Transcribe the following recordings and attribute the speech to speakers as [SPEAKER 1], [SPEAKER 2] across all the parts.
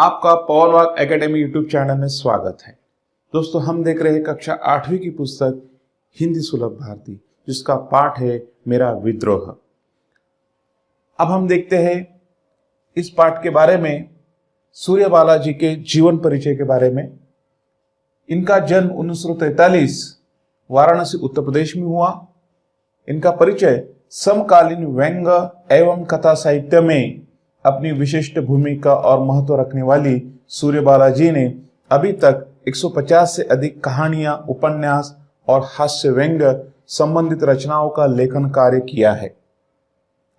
[SPEAKER 1] आपका पवन वाग academy YouTube channel में स्वागत है। दोस्तों, हम देख रहे हैं कक्षा 8वीं की पुस्तक हिंदी सुलभ भारती, जिसका पाठ है मेरा विद्रोह। अब हम देखते हैं इस पाठ के बारे में, सूर्य बालाजी के जीवन परिचय के बारे में। इनका जन्म 1943 वाराणसी उत्तर प्रदेश में हुआ। इनका परिचय समकालीन व्यंग्य एवं कथा साहित्य में अपनी विशिष्ट भूमिका और महत्व रखने वाली सूर्य बालाजी ने अभी तक 150 से अधिक कहानियां, उपन्यास और हास्य व्यंग्य संबंधित रचनाओं का लेखन कार्य किया है।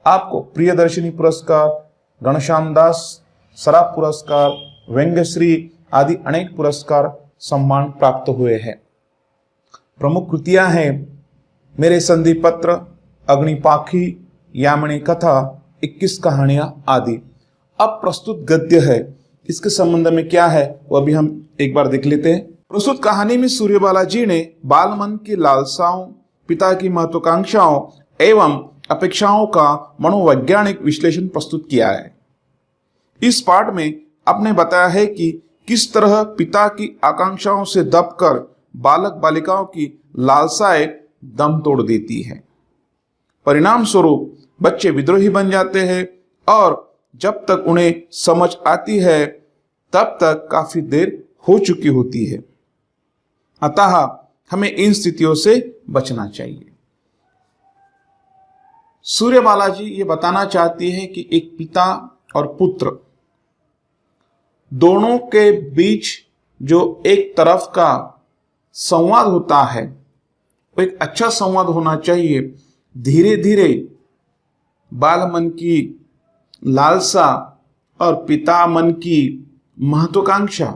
[SPEAKER 1] आपको प्रियदर्शनी पुरस्कार, घनश्याम दास सराफ पुरस्कार, व्यंग्यश्री आदि अनेक पुरस्कार सम्मान प्राप्त हुए हैं। प्रमुख कृतियां हैं मेरे संधि पत्र, अग्निपाखी, यामिनी कथा, 21 कहानियां आदि। अब प्रस्तुत गद्य है, इसके संबंध में क्या है वो अभी हम एक बार देख लेते हैं। प्रस्तुत कहानी में सूर्य बालाजी ने बाल मन की लालसाओं, पिता की महत्वाकांक्षाओं एवं अपेक्षाओं का मनोवैज्ञानिक विश्लेषण प्रस्तुत किया है। इस पाठ में आपने बताया है कि किस तरह पिता की आकांक्षाओं से दबकर बालक बालिकाओं की लालसाएं दम तोड़ देती है। परिणाम स्वरूप बच्चे विद्रोही बन जाते हैं और जब तक उन्हें समझ आती है तब तक काफी देर हो चुकी होती है। अतः हमें इन स्थितियों से बचना चाहिए। सूर्य बालाजी ये बताना चाहती है कि एक पिता और पुत्र दोनों के बीच जो एक तरफ का संवाद होता है वो एक अच्छा संवाद होना चाहिए। धीरे धीरे बाल मन की लालसा और पिता मन की महत्वाकांक्षा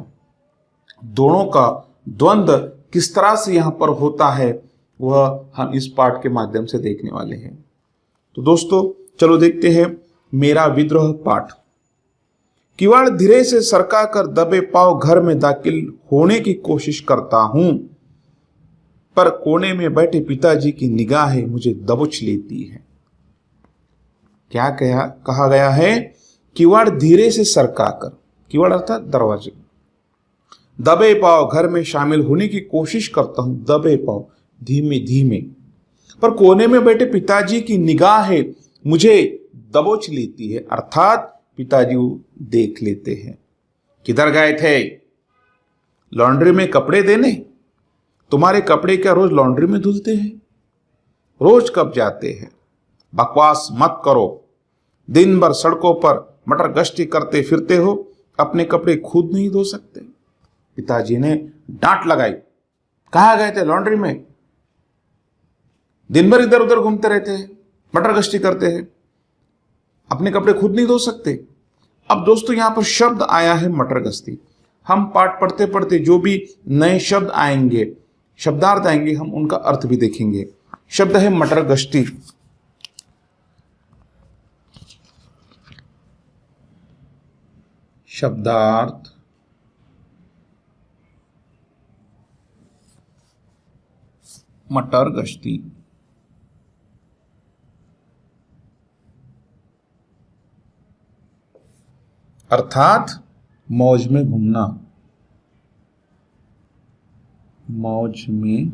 [SPEAKER 1] दोनों का द्वंद्व किस तरह से यहां पर होता है वह हम इस पाठ के माध्यम से देखने वाले हैं। तो दोस्तों, चलो देखते हैं मेरा विद्रोह पाठ। किवाड़ धीरे से सरका कर दबे पांव घर में दाखिल होने की कोशिश करता हूं, पर कोने में बैठे पिताजी की निगाहें मुझे दबोच लेती है। क्या कहा गया है? किवाड़ धीरे से सरका कर, किवाड़ अर्थात दरवाजे, दबे पांव घर में शामिल होने की कोशिश करता हूं, दबे पांव, धीमे धीमे, पर कोने में बैठे पिताजी की निगाहें मुझे दबोच लेती है, अर्थात पिताजी देख लेते हैं। किधर गए थे? लॉन्ड्री में कपड़े देने। तुम्हारे कपड़े क्या रोज लॉन्ड्री में धुलते हैं? रोज कब जाते हैं? बकवास मत करो। दिन भर सड़कों पर मटर गश्ती करते फिरते हो, अपने कपड़े खुद नहीं धो सकते। पिताजी ने डांट लगाई। कहाँ गए थे? लॉन्ड्री में। दिन भर इधर उधर घूमते रहते हैं, मटर गश्ती करते हैं, अपने कपड़े खुद नहीं धो सकते। अब दोस्तों, यहां पर शब्द आया है मटर गश्ती। हम पाठ पढ़ते पढ़ते जो भी नए शब्द आएंगे, शब्दार्थ आएंगे, हम उनका अर्थ भी देखेंगे। शब्द है मटर गश्ती। शब्दार्थ मटर गश्ती। अर्थात मौज में घूमना, मौज में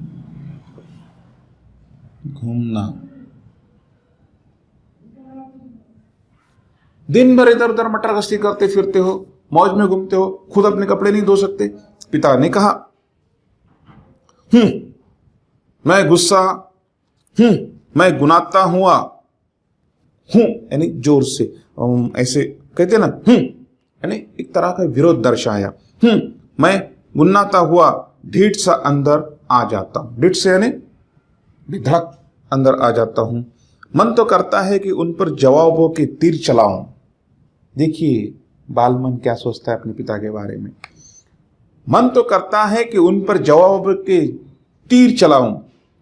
[SPEAKER 1] घूमना। दिन भर इधर उधर मटर गश्ती करते फिरते हो, मौज में घूमते हो, खुद अपने कपड़े नहीं धो सकते। पिता ने कहा, मैं गुस्सा मैं गुनाता हुआ हूं, यानी जोर से ऐसे कहते ना, यानी एक तरह का विरोध दर्शाया। मैं गुनाता हुआ ढीठ सा अंदर आ जाता हूं। ढीठ से यानी धड़क अंदर आ जाता हूं। मन तो करता है कि उन पर जवाबों के तीर चलाऊं। देखिए बाल मन क्या सोचता है अपने पिता के बारे में। मन तो करता है कि उन पर जवाब के तीर चलाऊं,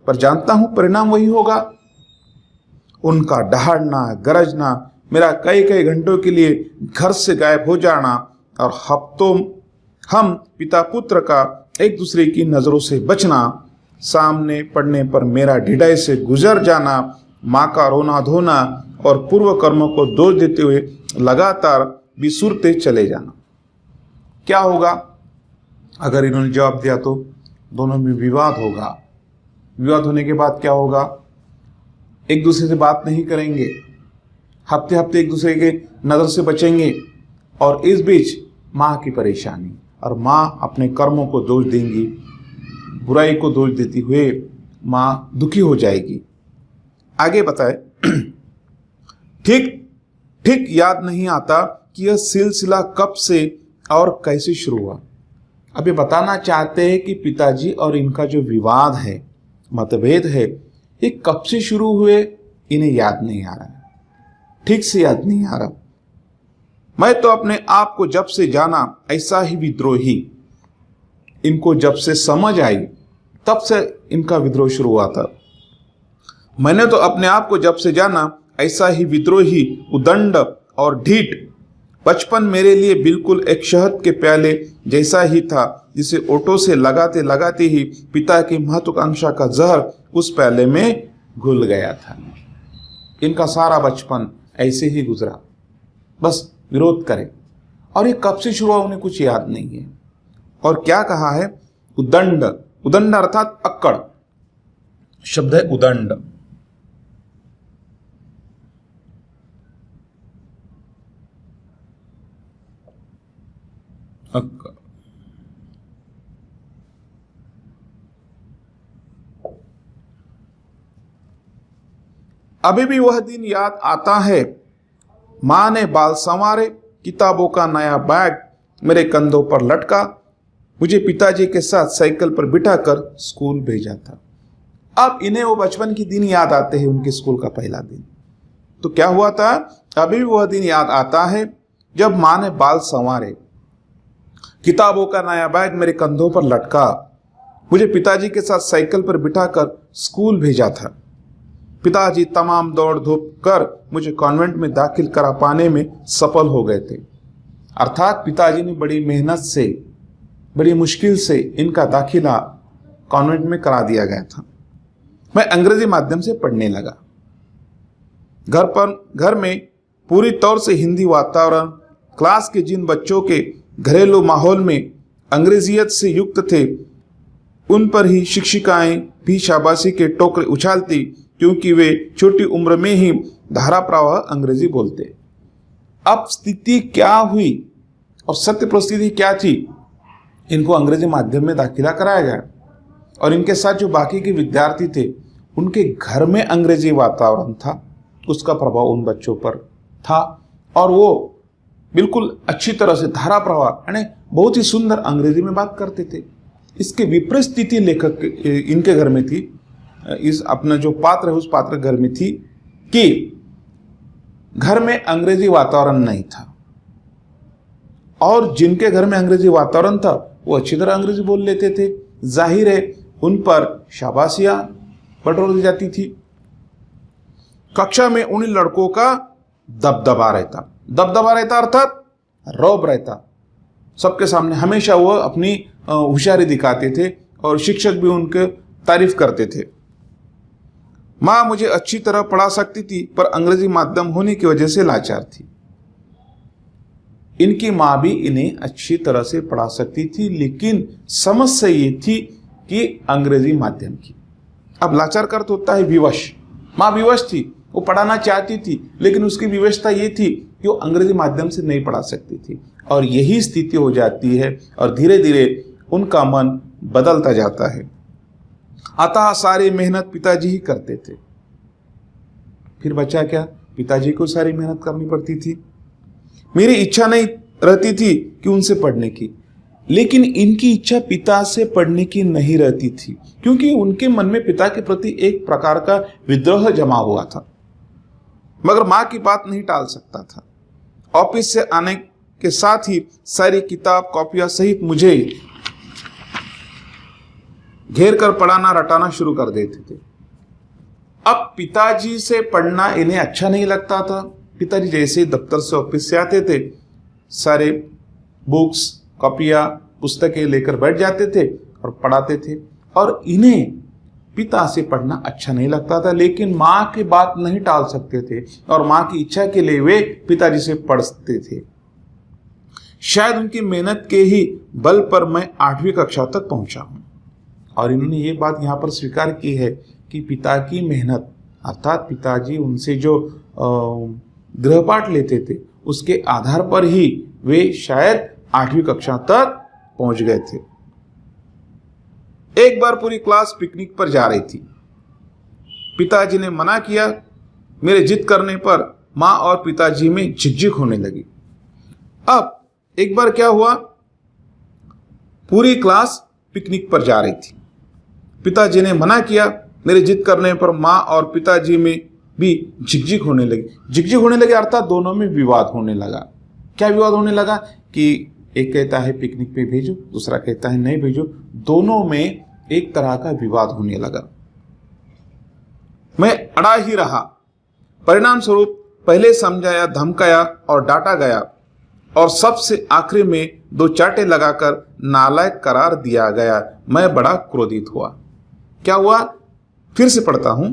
[SPEAKER 1] पर जानता हूं परिणाम वही होगा। उनका दहाड़ना, गरजना, मेरा कई कई घंटों के लिए घर से गायब हो जाना और हफ्तों हम पिता पुत्र का एक दूसरे की नजरों से बचना, सामने पड़ने पर मेरा ढिढाई से गुजर जाना, माँ का रोना धोना और पूर्व कर्मों को दोष देते हुए लगातार बिसुरते चले जाना। क्या होगा? अगर इन्होंने जवाब दिया तो दोनों में विवाद होगा। विवाद होने के बाद क्या होगा? एक दूसरे से बात नहीं करेंगे, हफ्ते हफ्ते एक दूसरे के नज़र से बचेंगे, और इस बीच माँ की परेशानी, और माँ अपने कर्मों को दोष देंगी, बुराई को दोष देती हुए माँ दुखी हो जाएगी। आगे बताए, ठीक ठीक याद नहीं आता कि यह सिलसिला कब से और कैसे शुरू हुआ। अब ये बताना चाहते हैं कि पिताजी और इनका जो विवाद है, मतभेद है, ये कब से शुरू हुए इन्हें याद नहीं आ रहा, ठीक से याद नहीं आ रहा। मैं तो अपने आप को जब से जाना ऐसा ही विद्रोही, इनको जब से समझ आई तब से इनका विद्रोह शुरू हुआ था। मैंने तो अपने आप को जब से जाना ऐसा ही विद्रोही, उदंड और ढीठ। बचपन मेरे लिए बिल्कुल एक शहद के प्याले जैसा ही था, जिसे ओटो से लगाते लगाते ही पिता की महत्वाकांक्षा का जहर उस प्याले में घुल गया था। इनका सारा बचपन ऐसे ही गुजरा, बस विरोध करें। और ये कब से शुरू हुआ उन्हें कुछ याद नहीं है। और क्या कहा है? उदंड, उदंड अर्थात अक्कड़ शब्द है, उदंड। अक्कड़ अभी भी वह दिन याद आता है, माँ ने बाल संवारे, किताबों का नया बैग मेरे कंधों पर लटका, मुझे पिताजी के साथ साइकिल पर बिठाकर स्कूल भेजा था। अब इन्हें वो बचपन के दिन याद आते हैं, उनके स्कूल का पहला दिन। तो क्या हुआ था? अभी भी वह दिन याद आता है जब माँ ने बाल संवारे, किताबों का नया बैग मेरे कंधों पर लटका, मुझे पिताजी के साथ साइकिल पर बिठाकर स्कूल भेजा था। पिताजी तमाम दौड़ धूप कर मुझे कॉन्वेंट में दाखिल करा पाने में सफल हो गए थे। अर्थात पिताजी ने बड़ी मेहनत से, बड़ी मुश्किल से इनका दाखिला कॉन्वेंट में करा दिया गया था। मैं अंग्रेजी माध्यम से पढ़ने लगा। घर में पूरी तौर से हिंदी वातावरण, क्लास के जिन बच्चों के घरेलू माहौल में अंग्रेजियत से युक्त थे, उन पर ही शिक्षिकाएं भी शाबाशी के टोकरे उछालती, क्योंकि वे छोटी उम्र में ही धारा प्रवाह अंग्रेजी बोलते। अब स्थिति क्या हुई और सत्य परिस्थिति क्या थी? इनको अंग्रेजी माध्यम में दाखिला कराया गया, और इनके साथ जो बाकी के विद्यार्थी थे, उनके घर में अंग्रेजी वातावरण था, उसका प्रभाव उन बच्चों पर था, और वो बिल्कुल अच्छी तरह से धारा प्रवाह यानी बहुत ही सुंदर अंग्रेजी में बात करते थे। इसके विपरीत स्थिति लेखक इनके घर में थी, इस अपना जो पात्र है उस पात्र घर में थी कि घर में अंग्रेजी वातावरण नहीं था, और जिनके घर में अंग्रेजी वातावरण था वो अच्छी तरह अंग्रेजी बोल लेते थे। जाहिर है उन पर शाबाशियां बटोर दी जाती थी। कक्षा में उन लड़कों का दबदबा रहता अर्थात रौब रहता। सबके सामने हमेशा वो अपनी होशियारी दिखाते थे, और शिक्षक भी उनके तारीफ करते थे। माँ मुझे अच्छी तरह पढ़ा सकती थी, पर अंग्रेजी माध्यम होने की वजह से लाचार थी। इनकी माँ भी इन्हें अच्छी तरह से पढ़ा सकती थी, लेकिन समस्या ये थी कि अंग्रेजी माध्यम की। अब लाचार का अर्थ होता है विवश। माँ विवश थी, वो पढ़ाना चाहती थी, लेकिन उसकी विवशता ये थी कि वो अंग्रेजी माध्यम से नहीं पढ़ा सकती थी, और यही स्थिति हो जाती है, और धीरे धीरे उनका मन बदलता जाता है। अतः सारी मेहनत पिताजी ही करते थे। फिर बचा क्या? पिताजी को सारी मेहनत करनी पड़ती थी। मेरी इच्छा नहीं रहती थी कि उनसे पढ़ने की, लेकिन इनकी इच्छा पिता से पढ़ने की नहीं रहती थी, क्योंकि उनके मन में पिता के प्रति एक प्रकार का विद्रोह जमा हुआ था। मगर माँ की बात नहीं टाल सकता था। ऑफिस से आने के साथ ही सारी किताब कॉपियां सहित मुझे घेर कर पढ़ाना रटाना शुरू कर देते थे। अब पिताजी से पढ़ना इन्हें अच्छा नहीं लगता था। पिताजी जैसे ही दफ्तर से ऑफिस से आते थे, सारे बुक्स, कॉपियां, पुस्तकें लेकर बैठ जाते थे और पढ़ाते थे, और इन्हें पिता से पढ़ना अच्छा नहीं लगता था। लेकिन माँ की बात नहीं टाल सकते थे, और माँ की इच्छा के लिए वे पिताजी से पढ़ते थे। शायद उनकी मेहनत के ही बल पर मैं 8वीं कक्षा तक पहुंचा हूं। और इन्होंने ये बात यहाँ पर स्वीकार की है कि पिता की मेहनत, अर्थात पिताजी उनसे जो गृहपाठ लेते थे उसके आधार पर ही वे शायद 8वीं कक्षा तक पहुंच गए थे। एक बार पूरी क्लास पिकनिक पर जा रही थी। पिताजी ने मना किया। मेरे जिद करने पर माँ और पिताजी में झिकझिक होने लगी। अब एक बार क्या हुआ, पूरी क्लास पिकनिक पर जा रही थी। पिताजी ने मना किया। मेरे जिद करने पर माँ और पिताजी में भी झिकझिक होने लगी। झिकझिक होने लगी अर्थात दोनों में विवाद होने लगा। क्या विवाद होने लगा कि एक कहता है पिकनिक पे भेजो, दूसरा कहता है नहीं भेजो। दोनों में एक तरह का विवाद होने लगा। मैं अड़ा ही रहा। परिणाम स्वरूप पहले समझाया, धमकाया और डांटा गया और सबसे आखिरी में 2 चांटे लगाकर नालायक करार दिया गया। मैं बड़ा क्रोधित हुआ। क्या हुआ, फिर से पढ़ता हूं।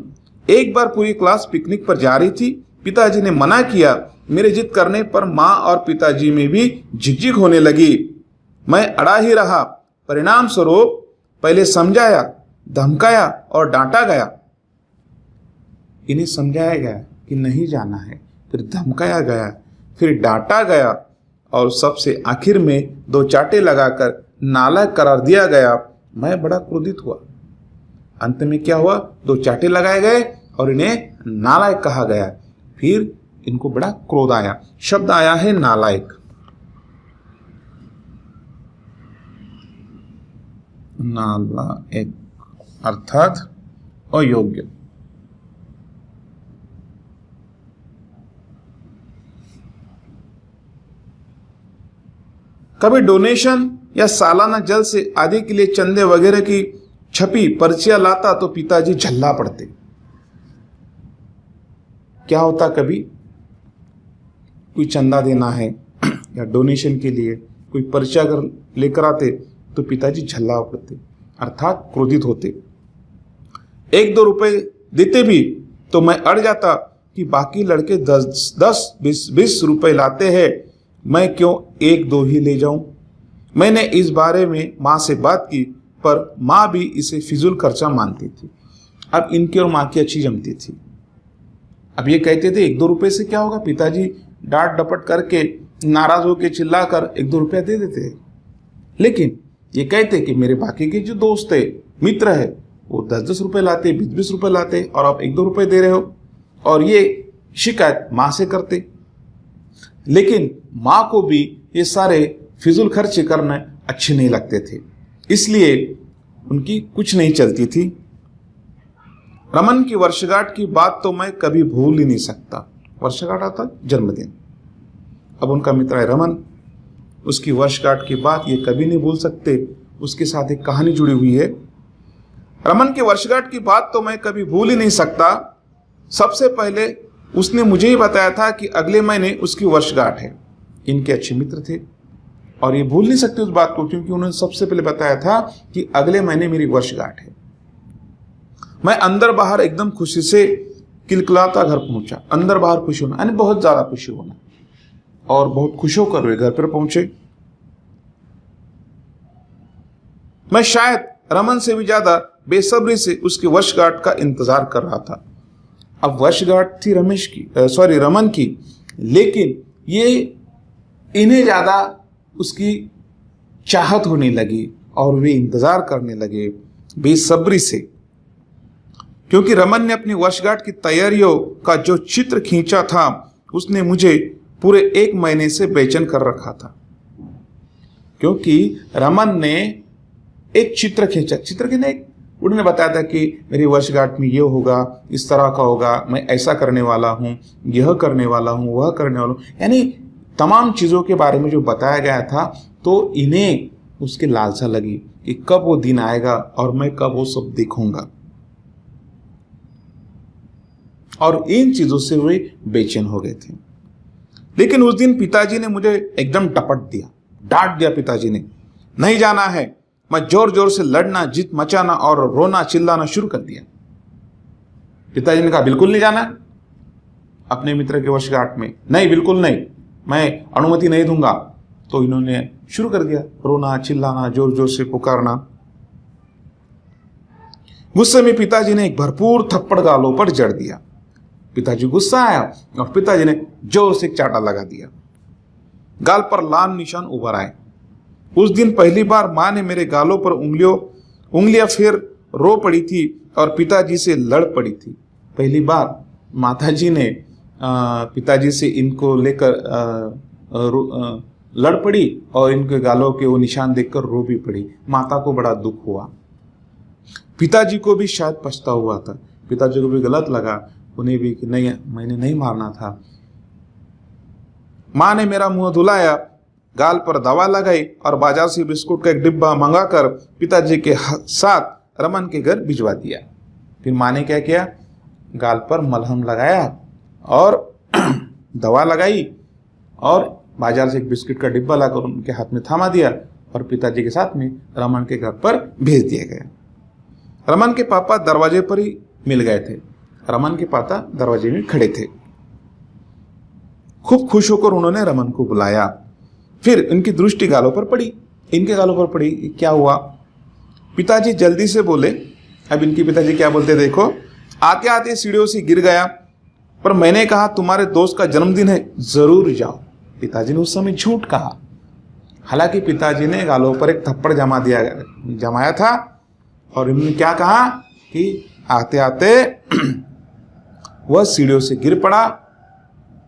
[SPEAKER 1] एक बार पूरी क्लास पिकनिक पर जा रही थी। पिताजी ने मना किया। मेरे जिद करने पर माँ और पिताजी में भी झिकझिक होने लगी। मैं अड़ा ही रहा। परिणाम स्वरूप पहले समझाया, धमकाया और डांटा गया। इन्हें समझाया गया कि नहीं जाना है, फिर धमकाया गया, फिर डांटा गया और सबसे आखिर में 2 चांटे लगाकर नालायक करार दिया गया। मैं बड़ा क्रोधित हुआ। अंत में क्या हुआ, 2 चांटे लगाए गए और इन्हें नालायक कहा गया। फिर इनको बड़ा क्रोध आया। शब्द आया है नालायक। नालायक अर्थात अयोग्य। कभी डोनेशन या सालाना जल से आदि के लिए चंदे वगैरह की छपी पर्चियां लाता तो पिताजी झल्ला पड़ते। क्या होता, कभी कोई चंदा देना है या डोनेशन के लिए कोई पर्चा अगर लेकर आते तो पिताजी झल्ला पड़ते अर्थात क्रोधित होते। 1-2 रुपए देते भी तो मैं अड़ जाता कि बाकी लड़के 10-20 रुपए लाते हैं, मैं क्यों 1-2 ही ले जाऊं। मैंने इस बारे में माँ से बात की पर माँ भी इसे फिजूल खर्चा मानती थी। अब इनकी और माँ की अच्छी जमती थी। अब ये कहते थे 1-2 रुपए से क्या होगा, पिताजी डांट डपट करके नाराज होकर चिल्लाकर 1-2 रुपया दे देते। लेकिन ये कहते कि मेरे बाकी के जो दोस्त है, मित्र है, वो 10-10 रुपए लाते, 20-20 रुपए लाते और आप 1-2 रुपए दे रहे हो। और ये शिकायत माँ से करते। लेकिन माँ को भी ये सारे फिजूल खर्चे करना अच्छे नहीं लगते थे, इसलिए उनकी कुछ नहीं चलती थी। रमन की वर्षगांठ की बात तो मैं कभी भूल ही नहीं सकता। वर्षगांठ आता जन्मदिन। अब उनका मित्र है रमन, उसकी वर्षगांठ की बात ये कभी नहीं भूल सकते। उसके साथ एक कहानी जुड़ी हुई है। रमन की वर्षगांठ की बात तो मैं कभी भूल ही नहीं सकता। सबसे पहले उसने मुझे ही बताया था कि अगले महीने उसकी वर्षगांठ है। इनके अच्छे मित्र थे और ये भूल नहीं सकते उस बात को, क्योंकि उन्होंने सबसे पहले बताया था कि अगले महीने मेरी वर्षगांठ है। मैं अंदर बाहर एकदम खुशी से किलकिलाता घर पहुंचा। अंदर बाहर खुशी होना यानी बहुत ज्यादा खुशी होना, और बहुत खुश होकर वे घर पर पहुंचे। मैं शायद रमन से भी ज्यादा बेसब्री से उसकी वर्षगांठ का इंतजार कर रहा था। अब वर्षगांठ थी रमन की, लेकिन ये इन्हें ज्यादा उसकी चाहत होने लगी और वे इंतजार करने लगे बेसब्री से, क्योंकि रमन ने अपनी वर्षगांठ की तैयारियों का जो चित्र खींचा था उसने मुझे पूरे 1 महीने से बेचैन कर रखा था। क्योंकि रमन ने एक चित्र खींचा। चित्र के नहीं, उन्होंने बताया था कि मेरी वर्षगांठ में ये होगा, इस तरह का होगा, मैं ऐसा करने वाला हूँ, यह करने वाला हूँ, वह करने वाला हूँ, यानी तमाम चीज़ों के बारे में जो बताया गया था। तो इन्हें उसकी लालसा लगी कि कब वो दिन आएगा और मैं कब वो सब देखूंगा, और इन चीज़ों से वे बेचैन हो गए थे। लेकिन उस दिन पिताजी ने मुझे एकदम टपट दिया, डांट दिया। पिताजी ने नहीं जाना है। मैं जोर जोर से लड़ना, जिद मचाना और रोना चिल्लाना शुरू कर दिया। पिताजी ने कहा बिल्कुल नहीं जाना अपने मित्र के वर्षगांठ में, नहीं बिल्कुल नहीं, मैं अनुमति नहीं दूंगा। तो इन्होंने शुरू कर दिया रोना, चिल्लाना, जोर जोर से पुकारना। गुस्से में पिताजी ने एक भरपूर थप्पड़ गालों पर जड़ दिया। पिताजी गुस्सा आया और पिताजी ने जोर से चाटा लगा दिया। गाल पर लाल निशान उभर आए। उस दिन पहली बार मां ने मेरे गालों पर उंगलियां फिर रो पड़ी थी और पिताजी से लड़ पड़ी थी। पहली बार माताजी ने पिताजी से इनको लेकर लड़ पड़ी और इनके गालों के वो निशान देखकर रो भी पड़ी। माता को बड़ा दुख हुआ। पिताजी को भी शायद पछता हुआ था। पिताजी को भी गलत लगा, उन्हें भी कि नहीं, मैंने नहीं मारना था। मां ने मेरा मुंह धुलाया, गाल पर दवा लगाई और बाजार से बिस्कुट का एक डिब्बा मंगाकर पिताजी के साथ रमन के घर भिजवा दिया। फिर मां ने क्या किया, गाल पर मलहम लगाया और दवा लगाई और बाजार से एक बिस्किट का डिब्बा लाकर उनके हाथ में थमा दिया और पिताजी के साथ में रमन के घर पर भेज दिया गया। रमन के पापा दरवाजे पर ही मिल गए थे। रमन के पापा दरवाजे में खड़े थे। खूब खुश होकर उन्होंने रमन को बुलाया। फिर इनकी दृष्टि गालों पर पड़ी। इनके गालों पर पड़ी। क्या हुआ? पिताजी जल्दी से बोले। अब इनके पिताजी क्या बोलते देखो। आते आते सीढ़ियों से गिर गया, पर मैंने कहा तुम्हारे दोस्त का जन्मदिन है, जरूर जाओ। पिताजी ने उस समय झूठ कहा। हालांकि पिताजी ने गालों पर एक थप्पड़ जमाया था और इन्होंने क्या कहा कि आते आते वह सीढ़ियों से गिर पड़ा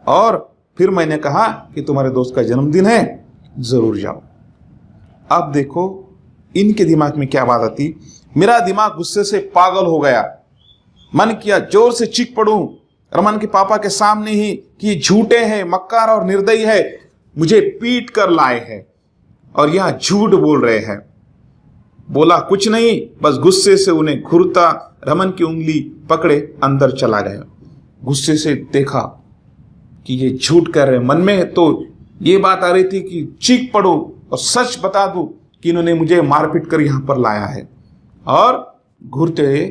[SPEAKER 1] और फिर मैंने कहा कि तुम्हारे दोस्त का जन्मदिन है, जरूर जाओ। अब देखो इनके दिमाग में क्या बात आती। मेरा दिमाग गुस्से से पागल हो गया। मन किया जोर से चीख पड़ूं रमन के पापा के सामने ही कि झूठे हैं, मक्कार और निर्दयी है, मुझे पीट कर लाए हैं और यहां झूठ बोल रहे हैं। बोला कुछ नहीं, बस गुस्से से उन्हें घूरता रमन की उंगली पकड़े अंदर चला गया। गुस्से से देखा कि ये झूठ कर रहे। मन में तो ये बात आ रही थी कि चीख पड़ो और सच बता दूं कि इन्होंने मुझे मारपीट कर यहां पर लाया है, और घूरते हुए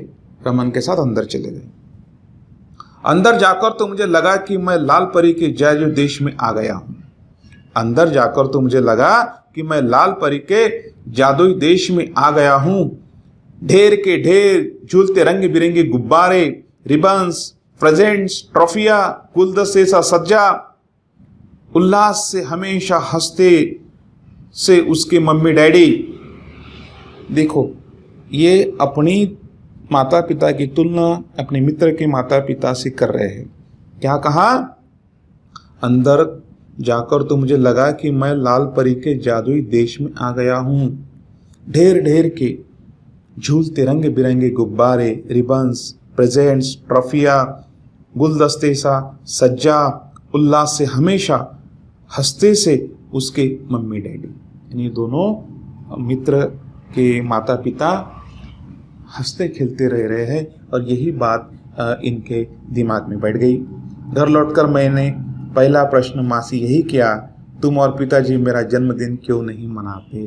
[SPEAKER 1] रमन के साथ अंदर चले गए। अंदर जाकर तो मुझे लगा कि मैं लाल परी के जादुई देश में आ गया हूं। अंदर जाकर तो मुझे लगा कि मैं लाल परी के जादुई देश में आ गया हूं। ढेर के ढेर झूलते रंग बिरंगे गुब्बारे, रिबन्स, प्रेजेंट्स, ट्रॉफियां, गुलदस्ते सा सज्जा, उल्लास से हमेशा हंसते से उसके मम्मी डैडी। देखो ये अपनी माता पिता की तुलना अपने मित्र के माता पिता से कर रहे हैं। क्या कहा? अंदर जाकर तो मुझे लगा कि मैं लाल परी के जादुई देश में आ गया हूं। ढेर ढेर के झूलते रंग बिरंगे गुब्बारे, रिबन्स, प्रेजेंट्स, ट्रॉफियां, गुलदस्ते सा सज्जा, उल्लास से हमेशा हंसते से उसके मम्मी डैडी। यानी दोनों मित्र के माता पिता हंसते खेलते रह रहे हैं और यही बात इनके दिमाग में बैठ गई। घर लौटकर मैंने पहला प्रश्न माँ से यही किया, तुम और पिताजी मेरा जन्मदिन क्यों नहीं मनाते?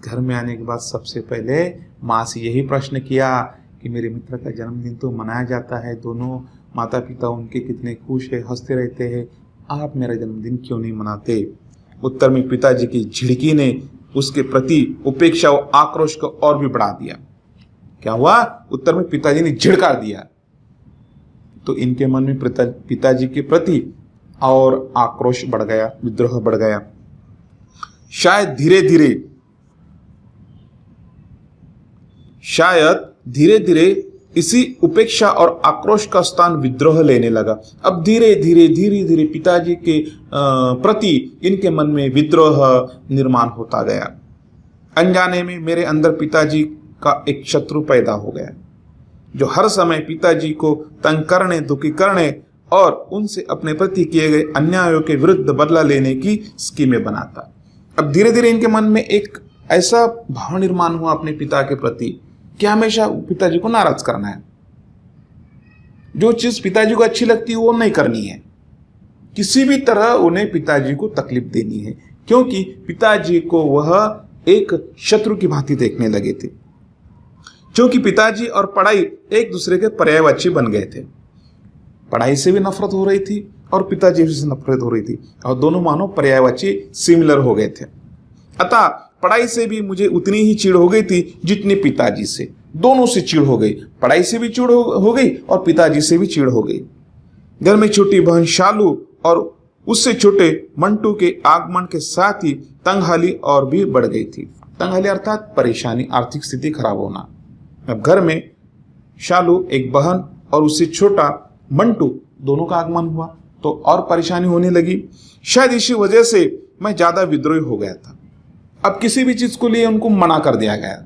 [SPEAKER 1] घर में आने के बाद सबसे पहले माँ से यही प्रश्न किया कि मेरे मित्र का जन्मदिन तो मनाया जाता है, दोनों माता पिता उनके कितने खुश है, हंसते रहते हैं, आप मेरा जन्मदिन क्यों नहीं मनाते? उत्तर में पिताजी की झिड़की ने उसके प्रति उपेक्षा और आक्रोश को और भी बढ़ा दिया। क्या हुआ? उत्तर में पिताजी ने झिड़कार दिया तो इनके मन में पिताजी के प्रति और आक्रोश बढ़ गया, विद्रोह बढ़ गया। शायद धीरे धीरे इसी उपेक्षा और आक्रोश का स्थान विद्रोह लेने लगा। अब धीरे धीरे पिताजी के प्रति इनके मन में विद्रोह निर्माण होता गया। अनजाने में मेरे अंदर पिताजी का एक शत्रु पैदा हो गया, जो हर समय पिताजी को तंग करने, दुखी करने और उनसे अपने प्रति किए गए अन्यायों के विरुद्ध बदला लेने की स्कीमें बनाता। अब धीरे धीरे इनके मन में एक ऐसा भाव निर्माण हुआ अपने पिता के प्रति कि हमेशा पिताजी को नाराज करना है। जो चीज पिताजी को अच्छी लगती है वो नहीं करनी है, किसी भी तरह उन्हें पिताजी को तकलीफ देनी है, क्योंकि पिताजी को वह एक शत्रु की भांति देखने लगे थे। क्योंकि पिताजी और पढ़ाई एक दूसरे के पर्यायवाची बन गए थे। पढ़ाई से भी नफरत हो रही थी और पिताजी से नफरत हो रही थी, और दोनों मानो पर्यायवाची सिमिलर हो गए थे। अतः पढ़ाई से भी मुझे उतनी ही चिढ़ हो गई थी जितनी पिताजी से। दोनों से चिढ़ हो गई, पढ़ाई से भी चिढ़ हो गई और पिताजी से भी चिढ़ हो गई। घर में छोटी बहन शालू और उससे छोटे मंटू के आगमन के साथ ही तंगहाली और भी बढ़ गई थी। तंगहाली अर्थात परेशानी, आर्थिक स्थिति खराब होना। अब घर में शालू, एक बहन और उससे छोटा मंटू, दोनों का आगमन हुआ तो और परेशानी होने लगी। शायद इसी वजह से मैं ज्यादा विद्रोही हो गया था। अब किसी भी चीज को लिए उनको मना कर दिया गया,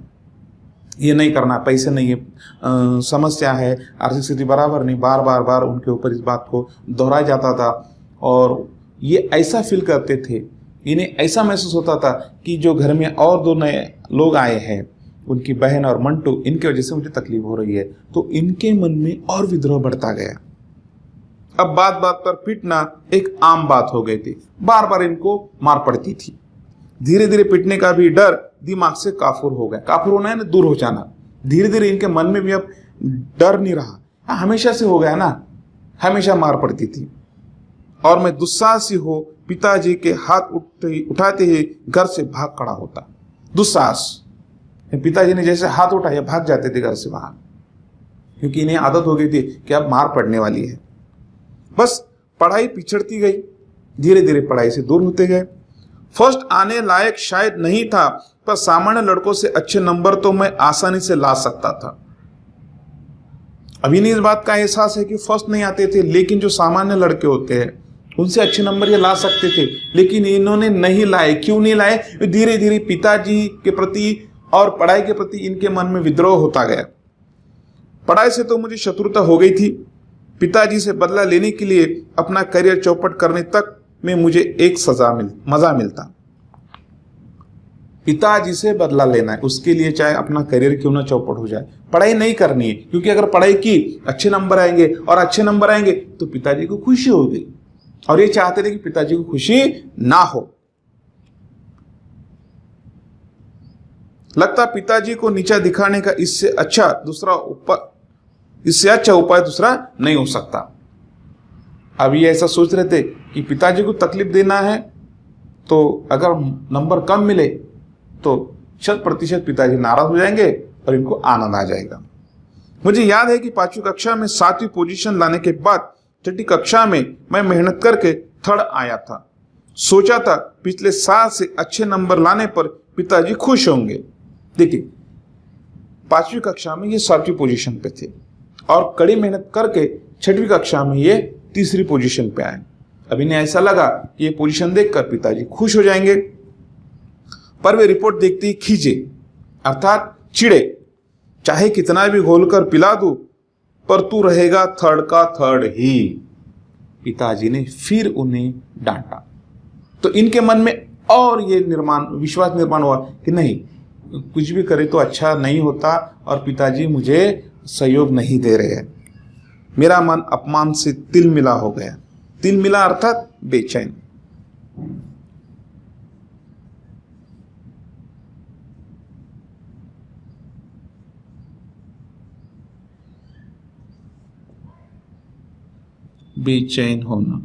[SPEAKER 1] ये नहीं करना, पैसे नहीं है, समस्या है, आर्थिक स्थिति बराबर नहीं, बार बार बार उनके ऊपर इस बात को दोहराया जाता था। और ये ऐसा फील करते थे, इन्हें ऐसा महसूस होता था कि जो घर में और दो नए लोग आए हैं, उनकी बहन और मंटू, इनकी वजह से मुझे तकलीफ हो रही है। तो इनके मन में और विद्रोह बढ़ता गया। अब बात बात पर पिटना एक आम बात हो गई थी, बार बार इनको मार पड़ती थी। धीरे धीरे पिटने का भी डर दिमाग से काफूर हो गया। काफूर होना है ना, दूर हो जाना। धीरे धीरे इनके मन में भी अब डर नहीं रहा। हमेशा से हो गया ना, हमेशा मार पड़ती थी। और मैं दुस्साहसी हो पिताजी के हाथ उठाते ही घर से भाग खड़ा होता। दुस्साहस, पिताजी ने जैसे हाथ उठाया भाग जाते थे घर से बाहर, क्योंकि इन्हें आदत हो गई थी कि अब मार पड़ने वाली है। बस पढ़ाई पिछड़ती गई, धीरे धीरे पढ़ाई से दूर होते गए। फर्स्ट आने लायक शायद नहीं था, पर सामान्य लड़कों से अच्छे नंबर तो मैं आसानी से ला सकता था। अभी नहीं इस बात का एहसास है कि फर्स्ट नहीं आते थे, लेकिन जो सामान्य लड़के होते हैं उनसे अच्छे नंबर ये ला सकते थे, लेकिन इन्होंने नहीं लाए। क्यों नहीं लाए? धीरे धीरे पिताजी के प्रति और पढ़ाई के प्रति इनके मन में विद्रोह होता गया। पढ़ाई से तो मुझे शत्रुता हो गई थी, पिताजी से बदला लेने के लिए अपना करियर चौपट करने तक में मुझे एक मजा मिलता। पिताजी से बदला लेना है, उसके लिए चाहे अपना करियर क्यों ना चौपट हो जाए, पढ़ाई नहीं करनी है। क्योंकि अगर पढ़ाई की, अच्छे नंबर आएंगे, और अच्छे नंबर आएंगे तो पिताजी को खुशी होगी, और ये चाहते थे कि पिताजी को खुशी ना हो। लगता पिताजी को नीचा दिखाने का इससे अच्छा उपाय दूसरा नहीं हो सकता। अब ये ऐसा सोच रहे थे कि पिताजी को तकलीफ देना है, तो अगर नंबर कम मिले तो 100% पिताजी नाराज हो जाएंगे और इनको आनंद आ जाएगा। मुझे याद है कि 5वीं कक्षा में 7वीं पोजीशन लाने के बाद छठी कक्षा में मैं मेहनत करके थर्ड आया था। सोचा था पिछले साल से अच्छे नंबर लाने पर पिताजी खुश होंगे। देखिए, 5वीं कक्षा में ये 7वीं पोजीशन पे थे और कड़ी मेहनत करके 6वीं कक्षा में ये 3री पोजीशन पे आए। अब इन्हें ऐसा लगा कि ये पोजीशन देखकर पिताजी खुश हो जाएंगे, पर वे रिपोर्ट देखते ही खींचे, अर्थात चिड़े। चाहे कितना भी घोलकर पिला दूं, पर तू रहेगा थर्ड का थर्ड ही। पिताजी ने फिर उन्हें डांटा। तो इनके मन में और ये विश्वास निर्माण हुआ कि नहीं, कुछ भी करे तो अच्छा नहीं होता, और पिताजी मुझे सहयोग नहीं दे रहे हैं। मेरा मन अपमान से तिल मिला हो गया। तिल मिला अर्थात बेचैन। बेचैन होना।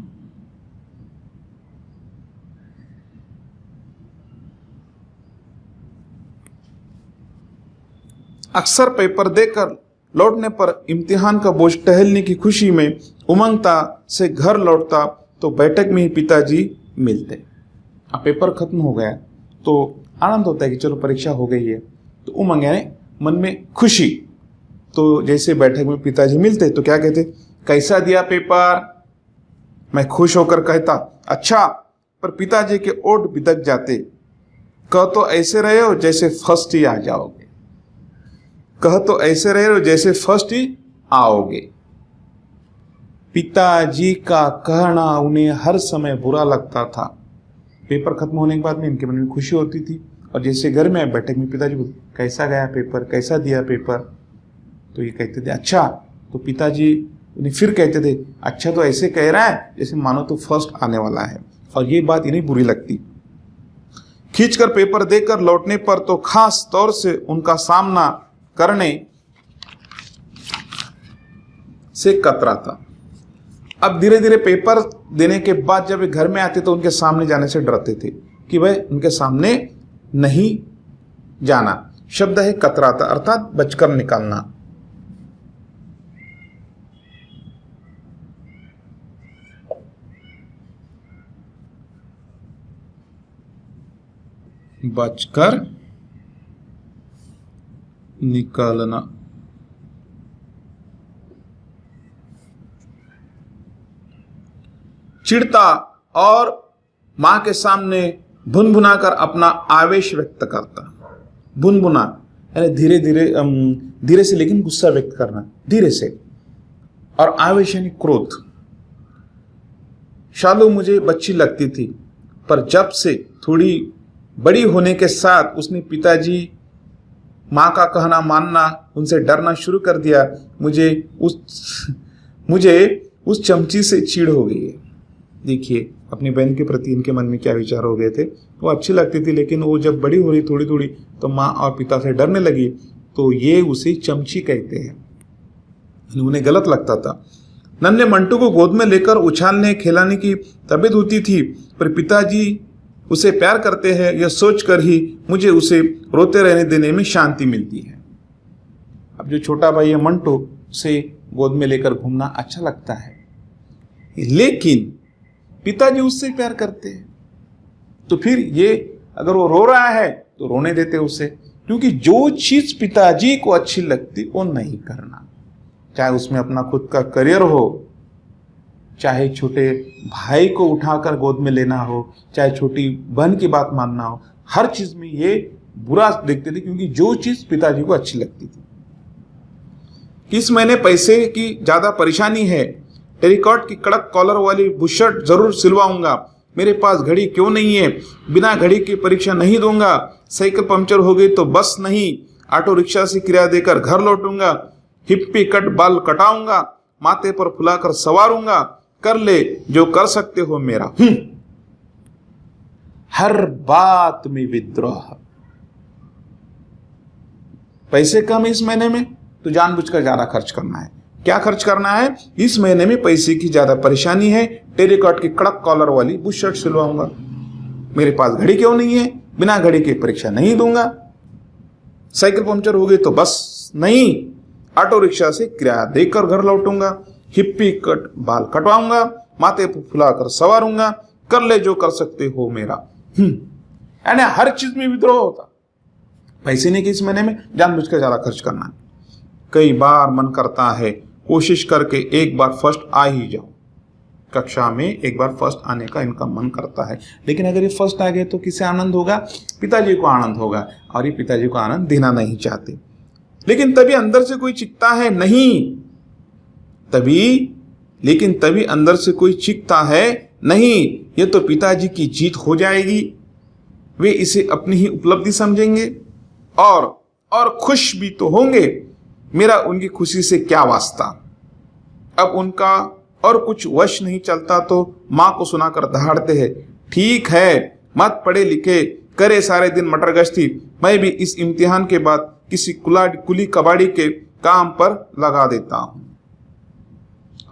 [SPEAKER 1] अक्सर पेपर देकर लौटने पर इम्तिहान का बोझ टहलने की खुशी में उमंगता से घर लौटता तो बैठक में ही पिताजी मिलते। अब पेपर खत्म हो गया तो आनंद होता है कि चलो परीक्षा हो गई है, तो उमंग यानी मन में खुशी। तो जैसे बैठक में पिताजी मिलते तो क्या कहते, कैसा दिया पेपर? मैं खुश होकर कहता अच्छा, पर पिताजी के ओठ बिदक जाते। कह तो ऐसे रहे हो जैसे फर्स्ट ही आ जाओगे, कह तो ऐसे रहे हो जैसे फर्स्ट ही आओगे। पिताजी का कहना उन्हें हर समय बुरा लगता था। पेपर खत्म होने के बाद में इनके मन में खुशी होती थी, और जैसे घर में बैठक में पिताजी बोलते कैसा गया पेपर, कैसा दिया पेपर, तो ये कहते थे अच्छा। तो पिताजी उन्हें फिर कहते थे अच्छा, तो ऐसे कह रहा है जैसे मानो तो फर्स्ट आने वाला है, और ये बात इन्हें बुरी लगती। खींचकर पेपर देकर लौटने पर तो खास तौर से उनका सामना करने से कतरा था। अब धीरे धीरे पेपर देने के बाद जब वे घर में आते तो उनके सामने जाने से डरते थे कि वह उनके सामने नहीं जाना। शब्द है कतराता, अर्थात बचकर निकलना। बचकर निकलना। चिढ़ता और मां के सामने भुनभुना कर अपना आवेश व्यक्त करता। भुनभुना यानी धीरे धीरे, धीरे से लेकिन गुस्सा व्यक्त करना, धीरे से। और आवेश यानी क्रोध। शालू मुझे बच्ची लगती थी, पर जब से थोड़ी बड़ी होने के साथ उसने पिताजी माँ का कहना मानना, उनसे डरना शुरू कर दिया, मुझे उस चमची से चिढ़ हो गई है। देखिए अपनी बहन के प्रति इनके मन में क्या विचार हो गए थे। वो अच्छी लगती थी, लेकिन वो जब बड़ी हो रही थोड़ी थोड़ी तो माँ और पिता से डरने लगी, तो ये उसे चमची कहते हैं, उन्हें गलत लगता था। नन्हे मंटू को गोद में लेकर उछालने खिलाने की तबीयत होती थी, पर पिताजी उसे प्यार करते हैं यह सोचकर ही मुझे उसे रोते रहने देने में शांति मिलती है। अब जो छोटा भाई है मंटू, उसे गोद में लेकर घूमना अच्छा लगता है, लेकिन पिताजी उससे प्यार करते हैं, तो फिर ये अगर वो रो रहा है तो रोने देते उसे, क्योंकि जो चीज पिताजी को अच्छी लगती वो नहीं करना। चाहे उसमें अपना खुद का करियर हो, चाहे छोटे भाई को उठाकर गोद में लेना हो, चाहे छोटी बहन की बात मानना हो, हर चीज में ये बुरा देखते थे, क्योंकि जो चीज पिताजी को अच्छी लगती थी। इस महीने पैसे की ज्यादा परेशानी है, टेरिकॉट की कड़क कॉलर वाली बुशर्ट जरूर सिलवाऊंगा। मेरे पास घड़ी क्यों नहीं है, बिना घड़ी की परीक्षा नहीं दूंगा। साइकिल पंक्चर हो गई तो बस नहीं, ऑटो रिक्शा से किराया देकर घर लौटूंगा। हिप्पी कट बाल कटाऊंगा, माथे पर फुलाकर सवारूंगा। कर ले जो कर सकते हो मेरा। हर बात में विद्रोह। पैसे कम इस महीने में तो जानबूझकर ज्यादा खर्च करना है। क्या खर्च करना है? इस महीने में पैसे की ज्यादा परेशानी है, टेरिकॉट की कड़क कॉलर वाली बुशर्ट सिलवाऊंगा। मेरे पास घड़ी क्यों नहीं है, बिना घड़ी की परीक्षा नहीं दूंगा। साइकिल पंक्चर हो गई तो बस नहीं, ऑटो रिक्शा से किराया देकर घर लौटूंगा। हिप्पी कट बाल कटवाऊंगा, माथे पर फुलाकर सवारूंगा। कर ले जो कर सकते हो मेरा। यानी हर चीज में विद्रोह होता। पैसे नहीं कि इस महीने में जानबूझकर ज्यादा खर्च करना है। कई बार मन करता है कोशिश करके एक बार फर्स्ट आ ही जाओ। कक्षा में एक बार फर्स्ट आने का इनका मन करता है, लेकिन अगर ये फर्स्ट आ गए तो किसे आनंद होगा? पिताजी को आनंद होगा, और ये पिताजी को आनंद देना नहीं चाहते। लेकिन तभी अंदर से कोई चीखता है नहीं, तभी अंदर से कोई चीखता है नहीं, ये तो पिताजी की जीत हो जाएगी। वे इसे अपनी ही उपलब्धि समझेंगे और खुश भी तो होंगे। मेरा उनकी खुशी से क्या वास्ता। अब उनका और कुछ वश नहीं चलता तो माँ को सुनाकर दहाड़ते हैं, ठीक है मत पढ़े लिखे करे सारे दिन मटर गश्ती, मैं भी इस इम्तिहान के बाद किसी कुली कबाड़ी के काम पर लगा देता हूं।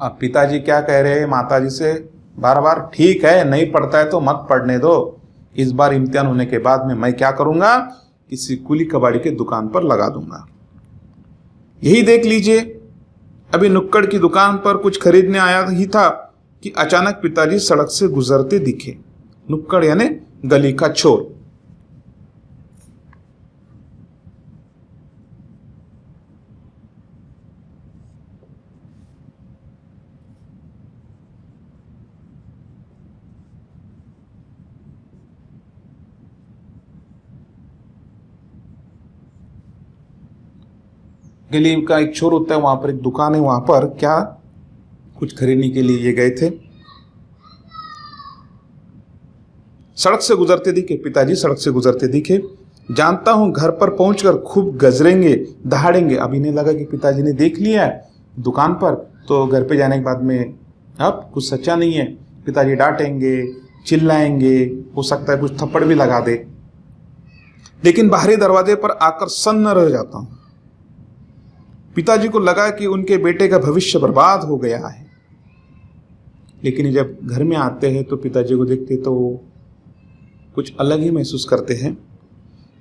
[SPEAKER 1] अब पिताजी क्या कह रहे हैं माताजी से बार बार, ठीक है नहीं पढ़ता है तो मत पढ़ने दो, इस बार इम्तिहान होने के बाद में मैं क्या करूंगा, किसी कुली कबाड़ी के दुकान पर लगा दूंगा। यही देख लीजिए, अभी नुक्कड़ की दुकान पर कुछ खरीदने आया ही था कि अचानक पिताजी सड़क से गुजरते दिखे। नुक्कड़ यानी गली का चोर। गली का एक छोर होता है, वहां पर एक दुकान है, वहां पर क्या कुछ खरीदने के लिए ये गए थे। सड़क से गुजरते दिखे, पिताजी सड़क से गुजरते दिखे। जानता हूं घर पर पहुंचकर खूब गजरेंगे दहाड़ेंगे। अब इन्हें लगा कि पिताजी ने देख लिया है दुकान पर, तो घर पे जाने के बाद में अब कुछ सच्चा नहीं है, पिताजी डांटेंगे चिल्लाएंगे, हो सकता है कुछ थप्पड़ भी लगा दे। लेकिन बाहरी दरवाजे पर आकर सन्न रह जाता हूं। पिताजी को लगा कि उनके बेटे का भविष्य बर्बाद हो गया है। लेकिन जब घर में आते हैं तो पिताजी को देखते तो वो कुछ अलग ही महसूस करते हैं।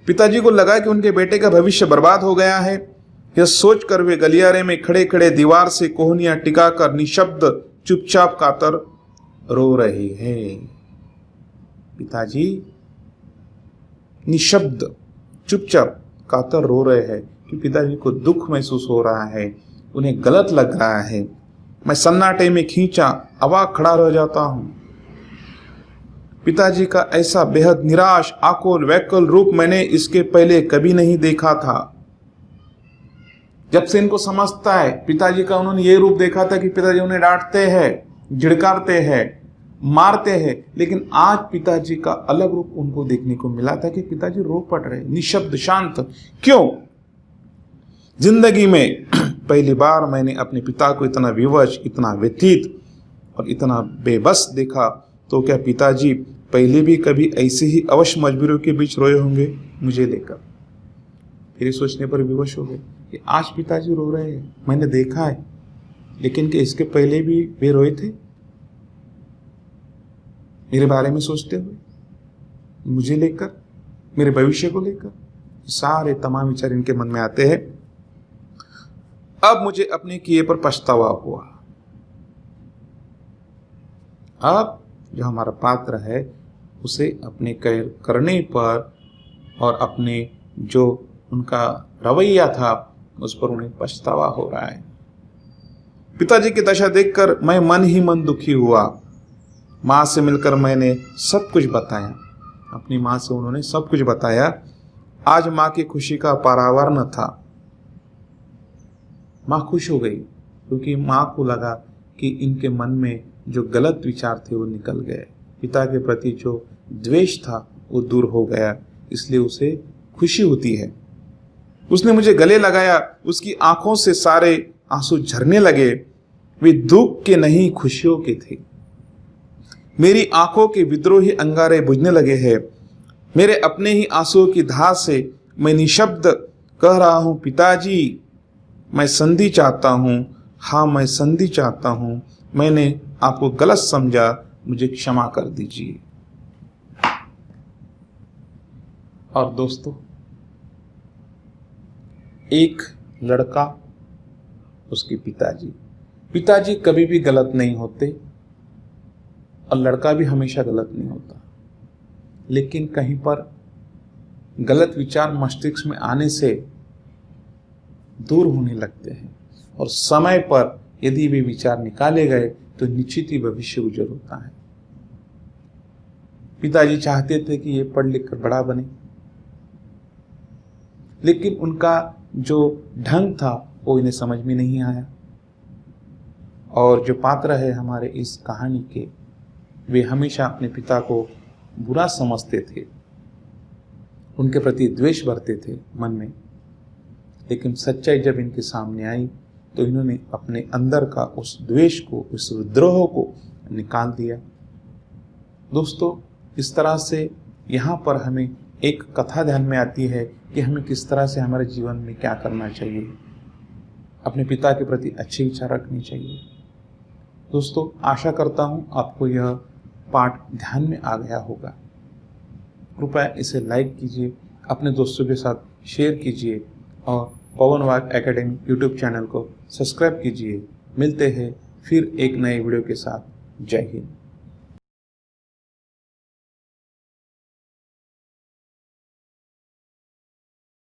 [SPEAKER 1] पिताजी को लगा कि उनके बेटे का भविष्य बर्बाद हो गया है। यह सोचकर वे गलियारे में खड़े खड़े दीवार से कोहनियां टिकाकर निशब्द चुपचाप कातर रो रहे हैं। पिताजी निशब्द चुपचाप कातर रो रहे हैं कि पिताजी को दुख महसूस हो रहा है, उन्हें गलत लग रहा है। मैं सन्नाटे में खींचा अवाक खड़ा रह जाता हूं। पिताजी का ऐसा बेहद निराश आकुल व्याकुल रूप मैंने इसके पहले कभी नहीं देखा था। जब से इनको समझता है पिताजी का, उन्होंने ये रूप देखा था कि पिताजी उन्हें डांटते हैं, झिड़कारते हैं, मारते हैं, लेकिन आज पिताजी का अलग रूप उनको देखने को मिला था कि पिताजी रो पड़ रहे, निशब्द शांत। क्यों? जिंदगी में पहली बार मैंने अपने पिता को इतना विवश, इतना व्यथित और इतना बेबस देखा। तो क्या पिताजी पहले भी कभी ऐसे ही अवश्य मजबूरियों के बीच रोए होंगे मुझे लेकर? फिर सोचने पर विवश हो गए कि आज पिताजी रो रहे हैं, मैंने देखा है, लेकिन क्या इसके पहले भी वे रोए थे मेरे बारे में सोचते हुए, मुझे लेकर, मेरे भविष्य को लेकर? सारे तमाम विचार इनके मन में आते हैं। अब मुझे अपने किए पर पछतावा हुआ। अब जो हमारा पात्र है उसे अपने करने पर और अपने जो उनका रवैया था उस पर उन्हें पछतावा हो रहा है। पिताजी की दशा देखकर मैं मन ही मन दुखी हुआ। माँ से मिलकर मैंने सब कुछ बताया। अपनी माँ से उन्होंने सब कुछ बताया। आज माँ की खुशी का पारावार न था। माँ खुश हो गई क्योंकि माँ को लगा कि इनके मन में जो गलत विचार थे वो निकल गए। पिता के प्रति जो द्वेष था वो दूर हो गया, इसलिए उसे खुशी होती है। उसने मुझे गले लगाया। उसकी आंखों से सारे आंसू झरने लगे। वे दुख के नहीं खुशियों के थे। मेरी आंखों के विद्रोही अंगारे बुझने लगे हैं। मेरे अपने ही आंसुओं की धार से मैं निशब्द कह रहा हूं, पिताजी मैं संधि चाहता हूं। हाँ, मैं संधि चाहता हूं। मैंने आपको गलत समझा, मुझे क्षमा कर दीजिए। और दोस्तों, एक लड़का, उसके पिताजी कभी भी गलत नहीं होते और लड़का भी हमेशा गलत नहीं होता, लेकिन कहीं पर गलत विचार मस्तिष्क में आने से दूर होने लगते हैं और समय पर यदि वे विचार निकाले गए तो निश्चित ही भविष्य उज्जवल होता है। पिताजी चाहते थे कि ये पढ़ लिख कर बड़ा बने, लेकिन उनका जो ढंग था वो इन्हें समझ में नहीं आया। और जो पात्र है हमारे इस कहानी के, वे हमेशा अपने पिता को बुरा समझते थे, उनके प्रति द्वेष भरते थे मन में। लेकिन सच्चाई जब इनके सामने आई तो इन्होंने अपने अंदर का उस द्वेष को, उस विद्रोह को निकाल दिया। दोस्तों, इस तरह से यहाँ पर हमें एक कथा ध्यान में आती है कि हमें किस तरह से हमारे जीवन में क्या करना चाहिए। अपने पिता के प्रति अच्छे विचार रखने चाहिए। दोस्तों, आशा करता हूँ आपको यह पाठ ध्यान में आ गया होगा। कृपया इसे लाइक कीजिए, अपने दोस्तों के साथ शेयर कीजिए और पवन वाग एकेडमी यूट्यूब चैनल को सब्सक्राइब कीजिए। मिलते हैं फिर एक नए वीडियो के साथ। जय हिंद।